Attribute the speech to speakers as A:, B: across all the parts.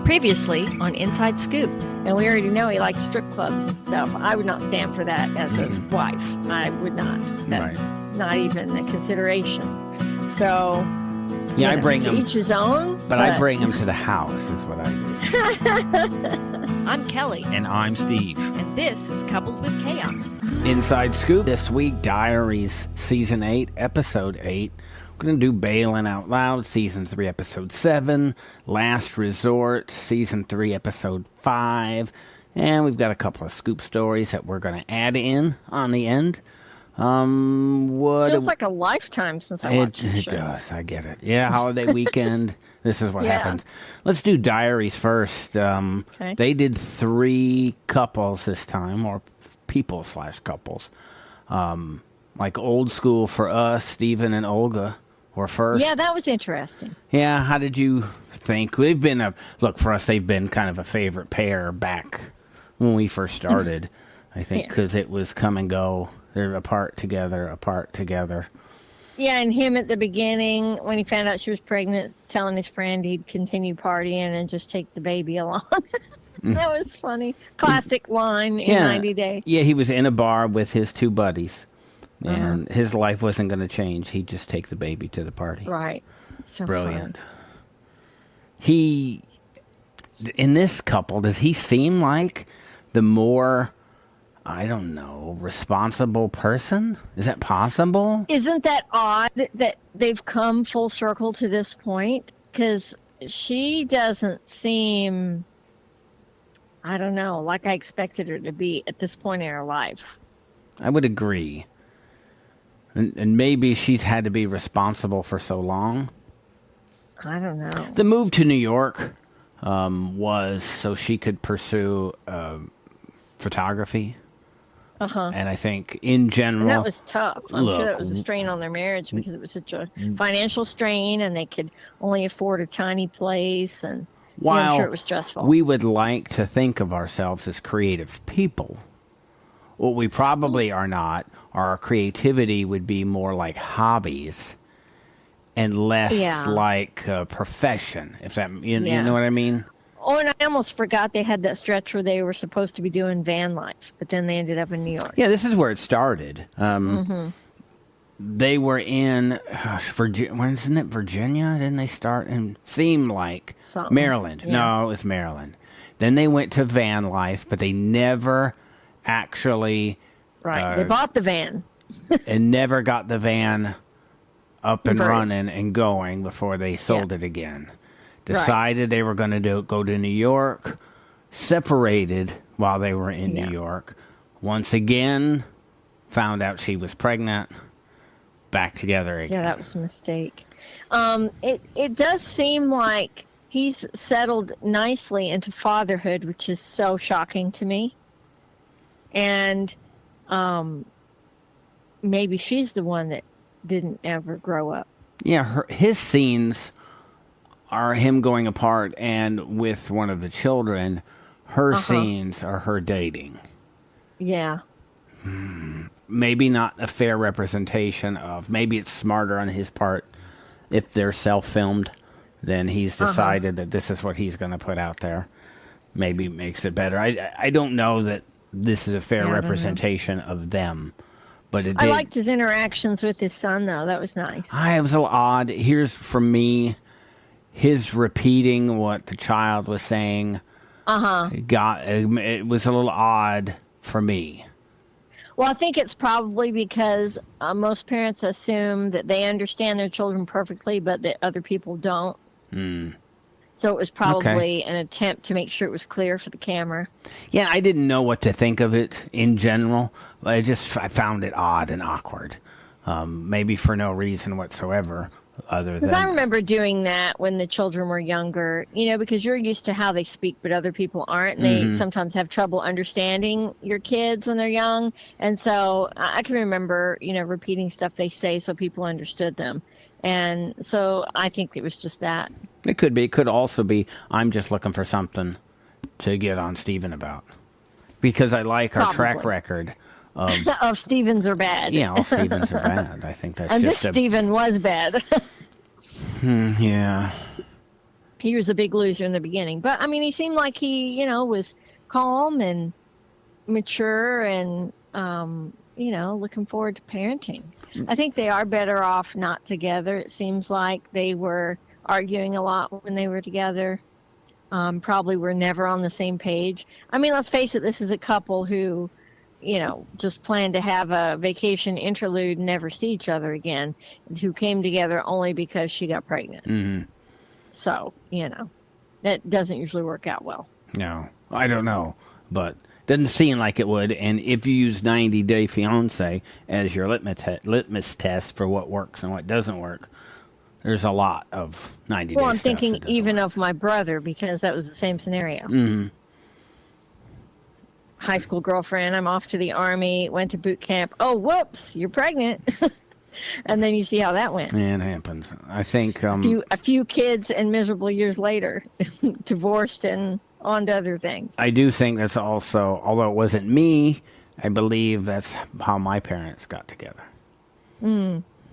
A: Previously on Inside Scoop.
B: And we already know he likes strip clubs and stuff. I would not stand for that as a wife. I would not. That's not even a consideration. So,
C: yeah, I bring him.
B: To each his own.
C: But I bring him to the house, is what I do.
A: I'm Kelly.
D: And I'm Steve.
A: And this is Coupled with Chaos.
C: Inside Scoop this week, Diaries, Season 8, Episode 8. We're going to do Baylen Out Loud, Season 3, Episode 7. Last Resort, Season 3, Episode 5. And we've got a couple of scoop stories that we're going to add in on the end.
B: Feels like a lifetime since I watched
C: it does, I get it. Yeah, holiday weekend. This is what happens. Let's do Diaries first.
B: Okay.
C: They did 3 couples this time, or people/couples. Like old school for us, Stephen and Olga were first.
B: Yeah, that was interesting.
C: Yeah, how did you think? They've been look, for us, they've been kind of a favorite pair back when we first started, I think, because it was come and go. They're apart together.
B: Yeah, and him at the beginning, when he found out she was pregnant, telling his friend he'd continue partying and just take the baby along. That was funny. Classic line in 90 Day.
C: Yeah, he was in a bar with his 2 buddies, and his life wasn't going to change. He'd just take the baby to the party.
B: Right. So
C: brilliant.
B: Fun.
C: He, in this couple, does he seem like the more, I don't know, responsible person? Is that possible?
B: Isn't that odd that they've come full circle to this point? Because she doesn't seem, I don't know, like I expected her to be at this point in her life.
C: I would agree. And maybe she's had to be responsible for so long.
B: I don't know.
C: The move to New York was so she could pursue photography. And I think in general...
B: And that was tough. I'm sure that was a strain on their marriage because it was such a financial strain and they could only afford a tiny place. And I'm sure it was stressful.
C: We would like to think of ourselves as creative people. What we probably are not. Our creativity would be more like hobbies and less like a profession, if that, you know what I mean?
B: Oh, and I almost forgot they had that stretch where they were supposed to be doing van life, but then they ended up in New York.
C: Yeah, this is where it started. They were in, wasn't it Virginia? Didn't they start in, seemed like Maryland. Yeah. No, it was Maryland. Then they went to van life, but they never actually...
B: Right, they bought the van.
C: And never got the van up and running and going before they sold it again. Decided they were going to go to New York, separated while they were in New York. Once again, found out she was pregnant, back together again.
B: Yeah, that was a mistake. It does seem like he's settled nicely into fatherhood, which is so shocking to me. And maybe she's the one that didn't ever grow up.
C: Yeah, his scenes are him going apart, and with one of the children, her scenes are her dating.
B: Yeah.
C: Maybe not a fair representation of, maybe it's smarter on his part if they're self-filmed, then he's decided that this is what he's going to put out there. Maybe makes it better. I don't know that this is a fair representation of them. But I
B: liked his interactions with his son, though. That was nice.
C: It was a little odd. Here's, for me, his repeating what the child was saying. It was a little odd for me.
B: Well, I think it's probably because most parents assume that they understand their children perfectly, but that other people don't. So it was probably an attempt to make sure it was clear for the camera. Yeah,
C: I didn't know what to think of it in general. I found it odd and awkward. Maybe for no reason whatsoever other than...
B: I remember doing that when the children were younger, because you're used to how they speak, but other people aren't. And they sometimes have trouble understanding your kids when they're young. And so I can remember, repeating stuff they say so people understood them. And so I think it was just that.
C: It could be. It could also be, I'm just looking for something to get on Steven about. Because I like our track record
B: of Stevens are bad.
C: Yeah, all Stevens are bad. I think that's
B: and just this Steven was bad.
C: Yeah.
B: he was a big loser in the beginning. But I mean, he seemed like he, was calm and mature and, looking forward to parenting. I think they are better off not together. It seems like they were arguing a lot when they were together. Probably were never on the same page. I mean, let's face it, this is a couple who, just planned to have a vacation interlude and never see each other again, who came together only because she got pregnant.
C: Mm-hmm.
B: So, that doesn't usually work out well.
C: No, I don't know, but doesn't seem like it would. And if you use 90 Day Fiancé as your litmus test for what works and what doesn't work, there's a lot of 90 Day
B: Well, I'm
C: stuff
B: thinking
C: that doesn't
B: even
C: work.
B: of my brother, because that was the same scenario.
C: Mm-hmm.
B: High school girlfriend, I'm off to the Army, went to boot camp. Oh, whoops, you're pregnant. And then you see how that went.
C: Yeah, it happens. I think
B: A few kids and miserable years later, divorced and on to other things.
C: I do think that's also, although it wasn't me, I believe that's how my parents got together.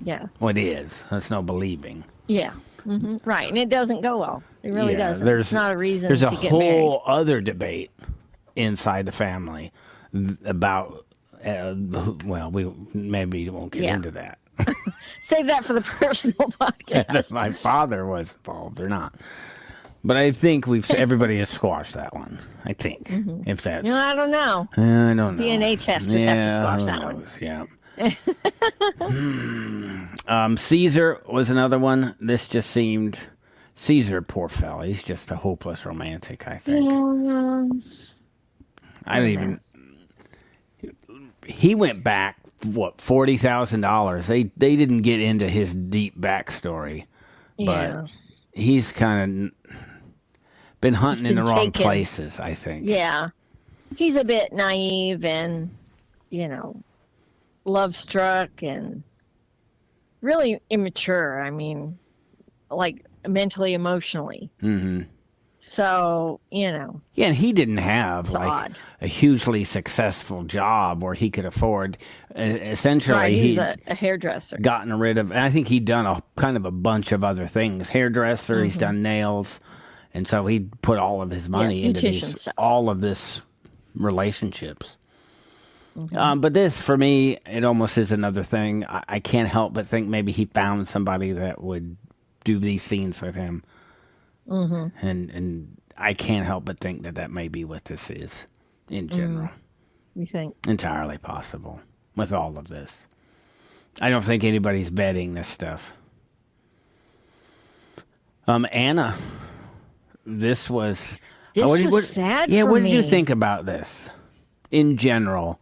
B: Yes.
C: Well, it is. That's no believing.
B: Yeah. Mm-hmm. Right. And it doesn't go well. It really doesn't. It's not a reason to
C: There's a
B: get married.
C: whole other debate inside the family about, we maybe won't get into that.
B: Save that for the personal podcast.
C: That my father was involved or not. But I think everybody has squashed that one. I think.
B: Mm-hmm.
C: If that's.
B: I don't know.
C: I don't know.
B: DNA test would have to squash that one.
C: Yeah. Caesar was another one. This just seemed. Caesar, poor fella. He's just a hopeless romantic, I think. I don't even. He went back, $40,000. They didn't get into his deep backstory. But he's kind of been hunting in the wrong places, I think.
B: Yeah. He's a bit naive and, love struck and really immature. I mean, like mentally, emotionally. Mm-hmm. So,
C: Yeah, and he didn't have a hugely successful job where he could afford. Essentially,
B: right, he's a hairdresser.
C: Gotten rid of, and I think he'd done a bunch of other things. Hairdresser, he's done nails, and so he put all of his money into all of this relationships. Mm-hmm. But this, for me, it almost is another thing. I can't help but think maybe he found somebody that would do these scenes with him. Mm-hmm. And I can't help but think that may be what this is in general.
B: You think?
C: Entirely possible with all of this. I don't think anybody's betting this stuff. Anna, this was
B: sad for me.
C: Yeah, what did you think about this in general?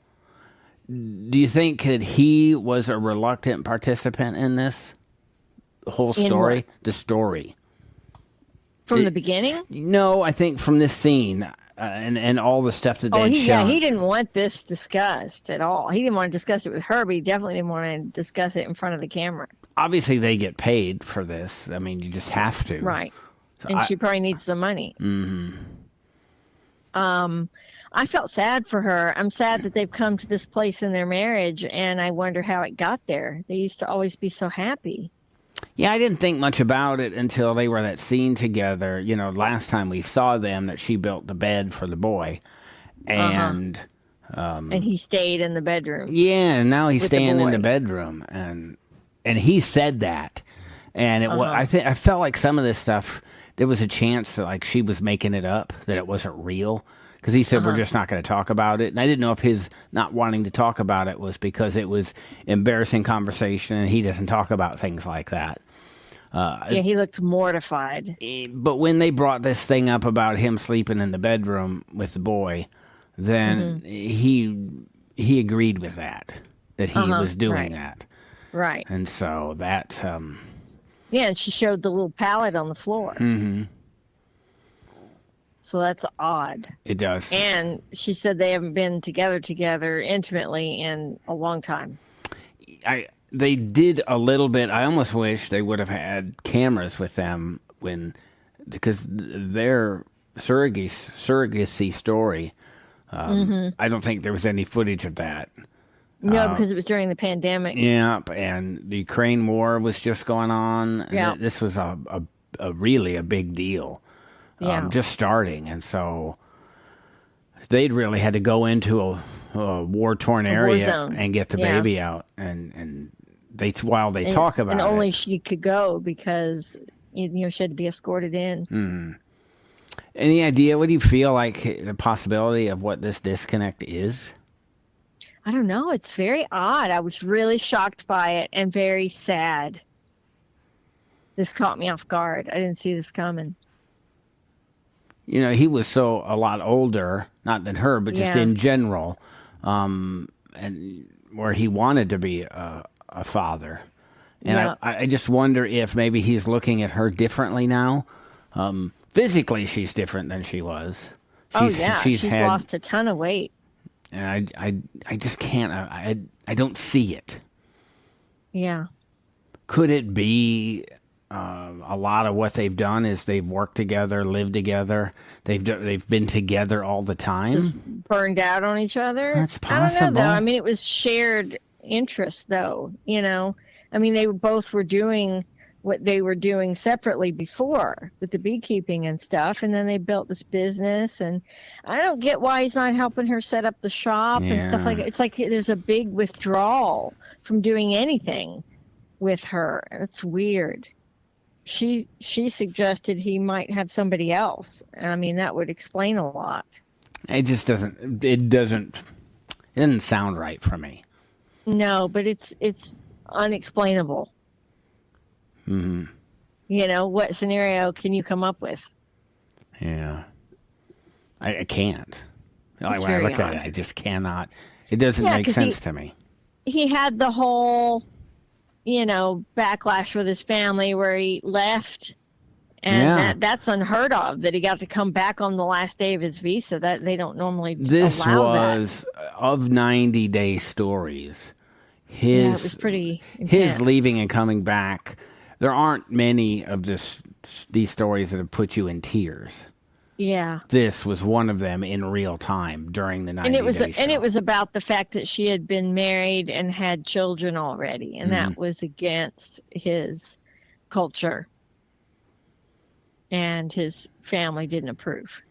C: Do you think that he was a reluctant participant in this whole story? The story.
B: From the beginning?
C: No, I think from this scene and all the stuff that they'd shown.
B: Yeah, he didn't want this discussed at all. He didn't want to discuss it with her, but he definitely didn't want to discuss it in front of the camera.
C: Obviously, they get paid for this. I mean, you just have to.
B: Right. And she probably needs the money. Mm-hmm. I felt sad for her. I'm sad that they've come to this place in their marriage, and I wonder how it got there. They used to always be so happy.
C: Yeah, I didn't think much about it until they were that scene together. Last time we saw them, that she built the bed for the boy, and
B: and he stayed in the bedroom.
C: Yeah, and now he's staying in the bedroom, and he said that, and I felt like some of this stuff there was a chance that she was making it up, that it wasn't real. Because he said, we're just not going to talk about it. And I didn't know if his not wanting to talk about it was because it was embarrassing conversation and he doesn't talk about things like that.
B: He looked mortified.
C: But when they brought this thing up about him sleeping in the bedroom with the boy, then he agreed with that he was doing that.
B: Right.
C: And so that...
B: yeah, and she showed the little pallet on the floor. Mm-hmm. So that's odd.
C: It does.
B: And she said they haven't been together intimately in a long time.
C: They did a little bit. I almost wish they would have had cameras with them because their surrogacy story, I don't think there was any footage of that.
B: No, because it was during the pandemic.
C: Yeah, and the Ukraine war was just going on.
B: Yeah.
C: This was really a big deal. just starting. And so they'd really had to go into a war-torn area and get the baby out. And while they talk about it.
B: And only she could go because, she had to be escorted in.
C: Mm. Any idea, what do you feel like the possibility of what this disconnect is?
B: I don't know. It's very odd. I was really shocked by it and very sad. This caught me off guard. I didn't see this coming.
C: He was a lot older, not than her, but just in general, and where he wanted to be a father. And I just wonder if maybe he's looking at her differently now. Physically, she's different than she was.
B: She's lost a ton of weight.
C: And I just can't, I don't see it.
B: Yeah.
C: Could it be a lot of what they've done is they've worked together, lived together, they've been together all the time?
B: Just burned out on each other?
C: That's possible.
B: I don't know, though. I mean, it was shared interest, though, I mean, they both were doing what they were doing separately before with the beekeeping and stuff, and then they built this business, and I don't get why he's not helping her set up the shop and stuff like that. It's like there's a big withdrawal from doing anything with her. It's weird. She suggested he might have somebody else. I mean, that would explain a lot.
C: It just doesn't sound right for me.
B: No, but it's unexplainable.
C: Mm-hmm.
B: What scenario can you come up with?
C: Yeah. I can't. When I look at it, I just cannot. It doesn't make sense to me.
B: He had the whole, backlash with his family where he left. And that's unheard of, that he got to come back on the last day of his visa. That they don't normally allow that.
C: This was, of 90-day stories,
B: it was pretty intense.
C: His leaving and coming back. There aren't many of these stories that have put you in tears.
B: Yeah.
C: This was one of them in real time during the 90-day show.
B: And it was about the fact that she had been married and had children already, and that was against his culture. And his family didn't approve.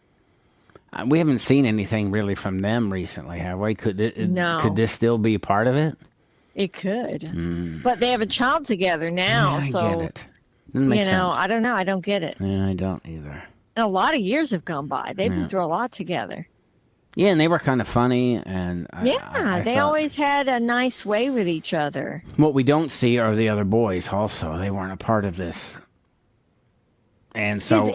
C: We haven't seen anything really from them recently, have we? Could this still be part of it?
B: It could. But they have a child together now.
C: I get it. Doesn't make sense.
B: I don't know. I don't get it.
C: Yeah, I don't either.
B: And a lot of years have gone by. They've been through a lot together.
C: Yeah, and they were kind of funny. And
B: they always had a nice way with each other.
C: What we don't see are the other boys also. They weren't a part of this. And so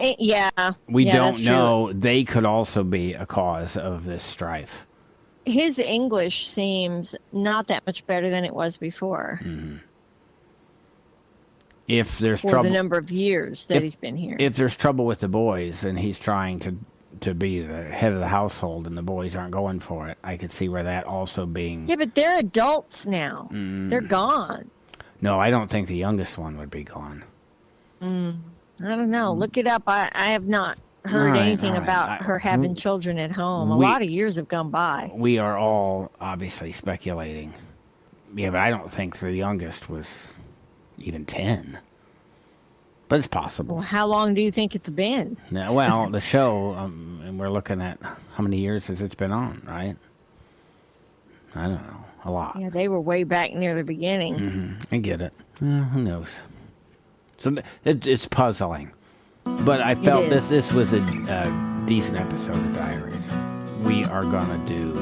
C: we don't know. True. They could also be a cause of this strife.
B: His English seems not that much better than it was before.
C: Mm-hmm. If there's
B: trouble, the number of years that he's been here.
C: If there's trouble with the boys and he's trying to be the head of the household and the boys aren't going for it, I could see where that also being...
B: Yeah, but they're adults now. They're gone.
C: No, I don't think the youngest one would be gone.
B: I don't know. Look it up. I have not heard anything about her having children at home. A lot of years have gone by.
C: We are all obviously speculating. Yeah, but I don't think the youngest was even 10. But it's possible.
B: Well, how long do you think it's been?
C: Yeah, well, the show, and we're looking at how many years has it been on, right? I don't know. A lot.
B: Yeah, they were way back near the beginning.
C: Mm-hmm. I get it. Who knows? So it's puzzling. But I felt this was a decent episode of Diaries. We are going to do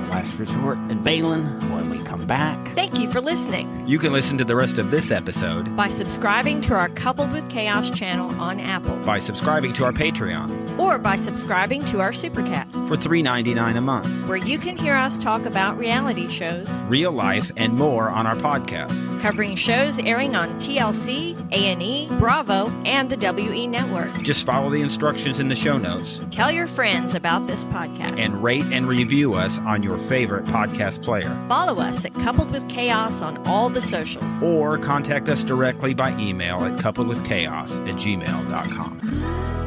C: Last Resort at Baylen when we come back.
A: Thank you for listening.
D: You can listen to the rest of this episode
A: by subscribing to our Coupled with Chaos channel on Apple,
D: by subscribing to our Patreon,
A: or by subscribing to our Supercast
D: for $3.99 a month,
A: where you can hear us talk about reality shows,
D: real life, and more on our podcasts,
A: covering shows airing on TLC, A&E, Bravo, and the WE Network.
D: Just follow the instructions in the show notes.
A: Tell your friends about this podcast.
D: And rate and review us on your favorite podcast player.
A: Follow us at Coupled with Chaos on all the socials.
D: Or contact us directly by email at coupledwithchaos@gmail.com.